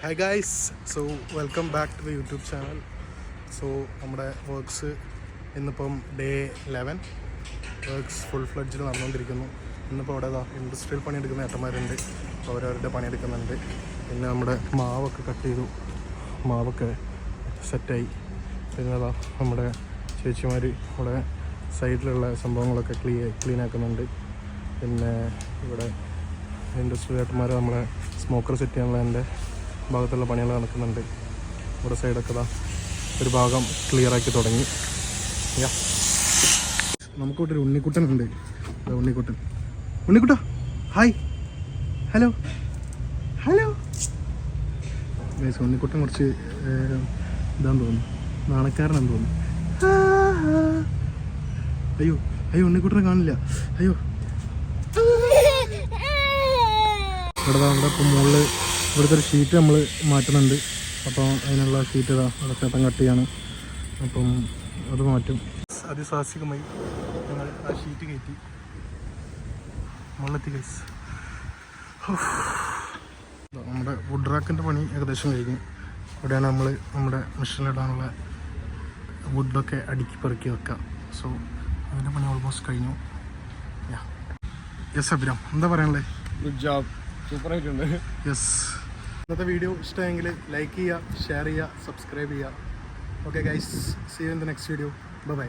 Hi guys, so welcome back to the YouTube channel. So നമ്മുടെ works ഇന്നിപ്പം day 11 works full ഫ്ലഡ്ജിൽ നടന്നുകൊണ്ടിരിക്കുന്നു. ഇന്നിപ്പോൾ അവിടെ ഇൻഡസ്ട്രിയൽ പണിയെടുക്കുന്ന ഏട്ടന്മാരുണ്ട്, അപ്പോൾ അവരവരുടെ പണിയെടുക്കുന്നുണ്ട്. പിന്നെ നമ്മുടെ മാവൊക്കെ കട്ട് ചെയ്തു, മാവൊക്കെ സെറ്റായി. പിന്നെ നമ്മുടെ ചേച്ചിമാർ ഇവിടെ സൈഡിലുള്ള സംഭവങ്ങളൊക്കെ ക്ലീൻ ആക്കുന്നുണ്ട്. പിന്നെ ഇവിടെ ഇൻഡസ്ട്രിയൽ ഏട്ടന്മാർ നമ്മളെ സ്മോക്കർ സെറ്റ് ചെയ്യാനുള്ളതിൻ്റെ ഭാഗത്തുള്ള പണികൾ നടക്കുന്നുണ്ട്. ഇവിടെ സൈഡൊക്കെ ഒരു ഭാഗം ക്ലിയറാക്കി തുടങ്ങി. നമുക്കിവിടെ ഒരു ഉണ്ണിക്കുട്ടനുണ്ട്. ഉണ്ണിക്കുട്ട ഹായ്, ഹലോ ഹലോ ഗൈസ്. ഉണ്ണിക്കുട്ടൻ കുറച്ച് ഇതാന്ന് തോന്നുന്നു, നാണക്കാരനാന്ന് തോന്നുന്നു. അയ്യോ അയ്യോ, ഉണ്ണിക്കുട്ടനെ കാണില്ല. അയ്യോ, ഇവിടെ ഇപ്പം മുകളിൽ ഇവിടുത്തെ ഒരു ഷീറ്റ് നമ്മൾ മാറ്റുന്നുണ്ട്. അപ്പോൾ അതിനുള്ള ഷീറ്റ് അവിടെ ചേട്ടൻ കട്ട് ചെയ്യാണ്. അപ്പം അത് മാറ്റും. അതിസാഹസികമായി ഞങ്ങൾ ആ ഷീറ്റ് കയറ്റി മുകളിലെത്തി ഗൈസ്. നമ്മുടെ വുഡ് റാക്കിൻ്റെ പണി ഏകദേശം കഴിഞ്ഞു. ഇവിടെയാണ് നമ്മൾ നമ്മുടെ മെഷീനിലിടാനുള്ള വുഡൊക്കെ അടുക്കി പെറുക്കി വെക്കുക. സോ അതിൻ്റെ പണി ഓൾമോസ്റ്റ് കഴിഞ്ഞു. യെസ് അഭിരാം, എന്താ പറയാനുള്ളത്? ഗുഡ് ജോബ്, സൂപ്പറായിട്ടുണ്ട്. യെസ്. ഇന്നത്തെ വീഡിയോ ഇഷ്ടമെങ്കിൽ ലൈക്ക് ചെയ്യുക, ഷെയർ ചെയ്യുക, സബ്സ്ക്രൈബ് ചെയ്യുക. Okay guys, see you in the next video. Bye by.